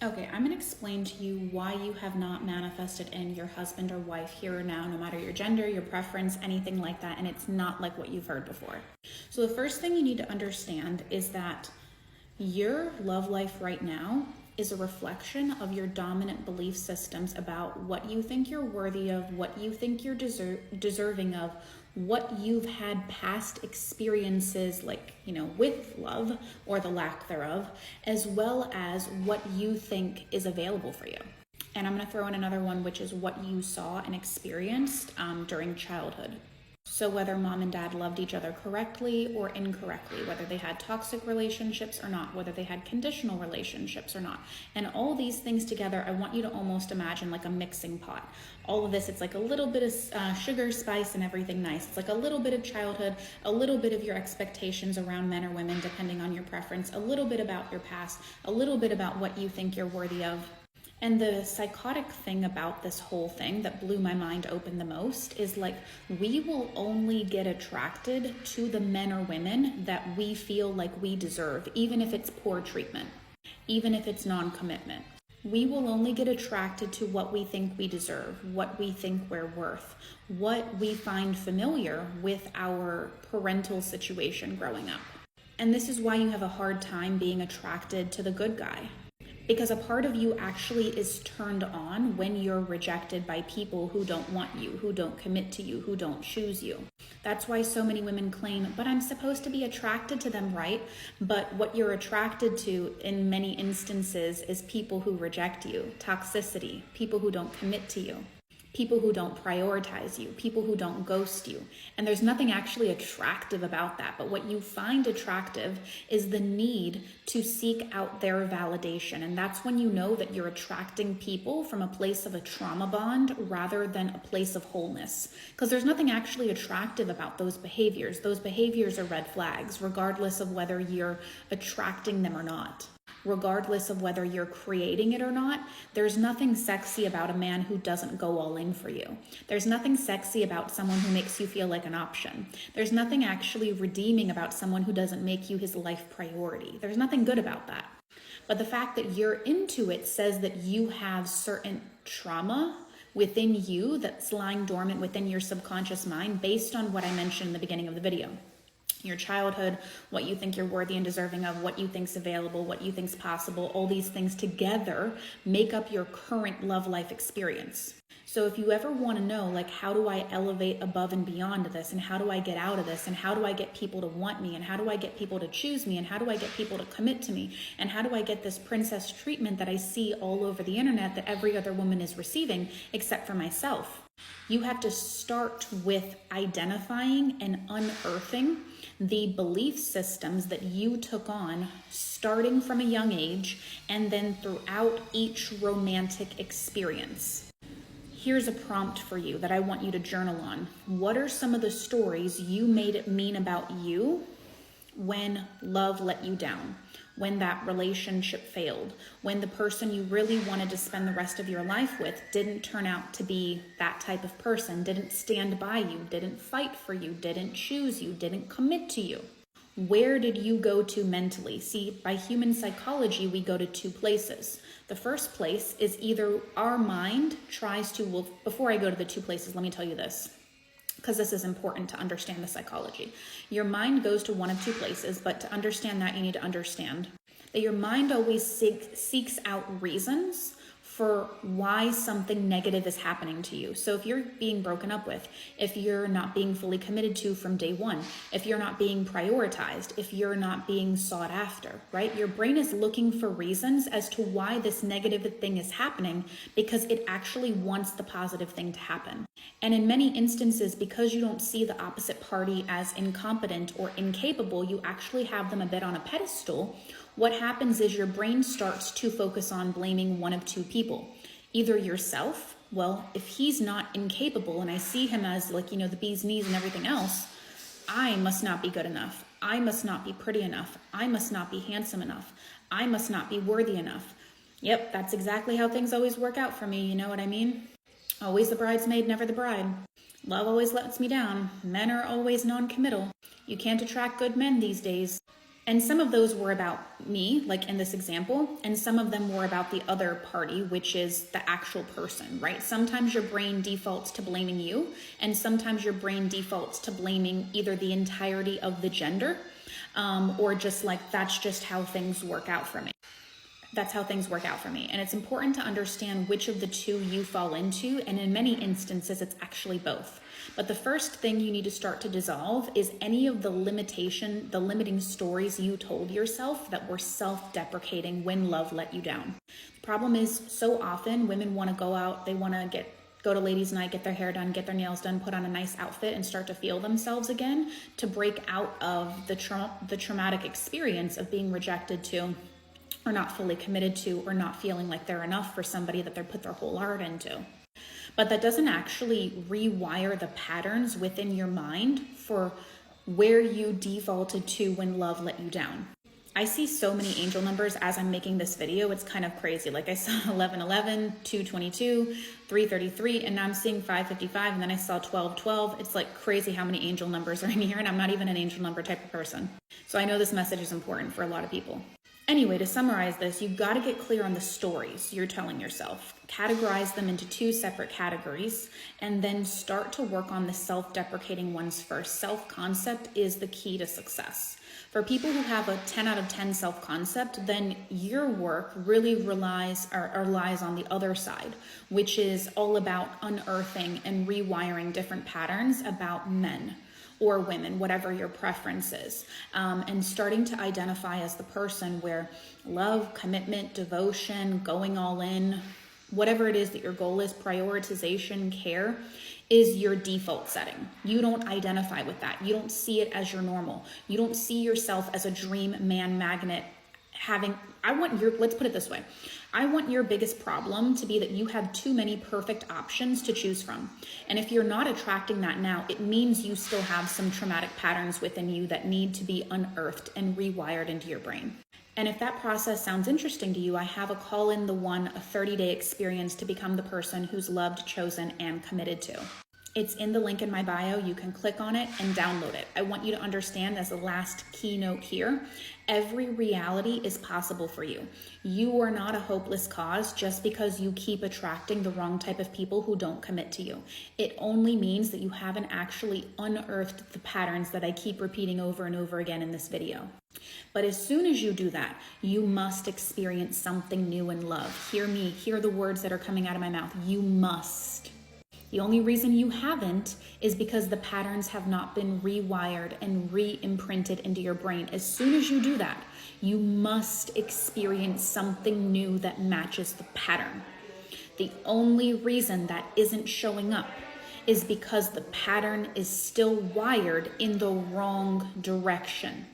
Okay, I'm going to explain to you why you have not manifested in your husband or wife here or now, no matter your gender, your preference, anything like that, and it's not like what you've heard before. So the first thing you need to understand is that your love life right now is a reflection of your dominant belief systems about what you think you're worthy of, what you think you're deserving of, what you've had past experiences like, with love or the lack thereof, as well as what you think is available for you. And I'm going to throw in another one, which is what you saw and experienced during childhood. So whether mom and dad loved each other correctly or incorrectly, whether they had toxic relationships or not, whether they had conditional relationships or not. And all these things together, I want you to almost imagine like a mixing pot. All of this, it's like a little bit of sugar, spice, and everything nice. It's like a little bit of childhood, a little bit of your expectations around men or women, depending on your preference, a little bit about your past, a little bit about what you think you're worthy of. And the psychotic thing about this whole thing that blew my mind open the most is like, we will only get attracted to the men or women that we feel like we deserve, even if it's poor treatment, even if it's non-commitment. We will only get attracted to what we think we deserve, what we think we're worth, what we find familiar with our parental situation growing up. And this is why you have a hard time being attracted to the good guy. Because a part of you actually is turned on when you're rejected by people who don't want you, who don't commit to you, who don't choose you. That's why so many women claim, but I'm supposed to be attracted to them, right? But what you're attracted to in many instances is people who reject you, toxicity, people who don't commit to you, people who don't prioritize you, people who don't ghost you. And there's nothing actually attractive about that. But what you find attractive is the need to seek out their validation. And that's when you know that you're attracting people from a place of a trauma bond rather than a place of wholeness. Because there's nothing actually attractive about those behaviors. Those behaviors are red flags, regardless of whether you're attracting them or not. Regardless of whether you're creating it or not, there's nothing sexy about a man who doesn't go all in for you. There's nothing sexy about someone who makes you feel like an option. There's nothing actually redeeming about someone who doesn't make you his life priority. There's nothing good about that. But the fact that you're into it says that you have certain trauma within you that's lying dormant within your subconscious mind based on what I mentioned in the beginning of the video. Your childhood, what you think you're worthy and deserving of, what you think's available, what you think's possible, all these things together make up your current love life experience. So if you ever want to know, like, how do I elevate above and beyond this, and how do I get out of this, and how do I get people to want me, and how do I get people to choose me, and how do I get people to commit to me, and how do I get this princess treatment that I see all over the internet that every other woman is receiving except for myself? You have to start with identifying and unearthing the belief systems that you took on starting from a young age and then throughout each romantic experience. Here's a prompt for you that I want you to journal on. What are some of the stories you made it mean about you when love let you down? When that relationship failed, when the person you really wanted to spend the rest of your life with didn't turn out to be that type of person, didn't stand by you, didn't fight for you, didn't choose you, didn't commit to you. Where did you go to mentally? See, by human psychology, we go to two places. The first place is either our mind tries to, well, before I go to the two places, let me tell you this, because this is important to understand the psychology. Your mind goes to one of two places, but to understand that, you need to understand that your mind always seeks out reasons for why something negative is happening to you. So if you're being broken up with, if you're not being fully committed to from day one, if you're not being prioritized, if you're not being sought after, right? Your brain is looking for reasons as to why this negative thing is happening because it actually wants the positive thing to happen. And in many instances, because you don't see the opposite party as incompetent or incapable, you actually have them a bit on a pedestal. What happens is your brain starts to focus on blaming one of two people. Either yourself, well, if he's not incapable and I see him as like, the bee's knees and everything else, I must not be good enough. I must not be pretty enough. I must not be handsome enough. I must not be worthy enough. Yep, that's exactly how things always work out for me, you know what I mean? Always the bridesmaid, never the bride. Love always lets me down. Men are always non-committal. You can't attract good men these days. And some of those were about me, like in this example, and some of them were about the other party, which is the actual person, right? Sometimes your brain defaults to blaming you, and sometimes your brain defaults to blaming either the entirety of the gender, or just like, that's just how things work out for me. That's how things work out for me. And it's important to understand which of the two you fall into. And in many instances, it's actually both. But the first thing you need to start to dissolve is any of the limiting stories you told yourself that were self-deprecating when love let you down. The problem is, so often women want to go out, they want to go to ladies' night, get their hair done, get their nails done, put on a nice outfit, and start to feel themselves again, to break out of the traumatic experience of being rejected to, or not fully committed to, or not feeling like they're enough for somebody that they put their whole heart into. But that doesn't actually rewire the patterns within your mind for where you defaulted to when love let you down. I see so many angel numbers as I'm making this video. It's kind of crazy. Like I saw 1111, 222, 333, and now I'm seeing 555, and then I saw 1212. It's like crazy how many angel numbers are in here, and I'm not even an angel number type of person. So I know this message is important for a lot of people. Anyway, to summarize this, you've got to get clear on the stories you're telling yourself. Categorize them into two separate categories, and then start to work on the self-deprecating ones first. Self-concept is the key to success. For people who have a 10 out of 10 self-concept, then your work really lies on the other side, which is all about unearthing and rewiring different patterns about men or women, whatever your preference is, and starting to identify as the person where love, commitment, devotion, going all in, whatever it is that your goal is, prioritization, care, is your default setting. You don't identify with that. You don't see it as your normal. You don't see yourself as a dream man magnet let's put it this way. I want your biggest problem to be that you have too many perfect options to choose from. And if you're not attracting that now, it means you still have some traumatic patterns within you that need to be unearthed and rewired into your brain. And if that process sounds interesting to you, I have a Call in the One, a 30-day experience to become the person who's loved, chosen, and committed to. It's in the link in my bio. You can click on it and download it. I want you to understand, as the last keynote here, every reality is possible for you. You are not a hopeless cause just because you keep attracting the wrong type of people who don't commit to you. It only means that you haven't actually unearthed the patterns that I keep repeating over and over again in this video. But as soon as you do that, you must experience something new in love. Hear me, hear the words that are coming out of my mouth. You must. The only reason you haven't is because the patterns have not been rewired and re-imprinted into your brain. As soon as you do that, you must experience something new that matches the pattern. The only reason that isn't showing up is because the pattern is still wired in the wrong direction.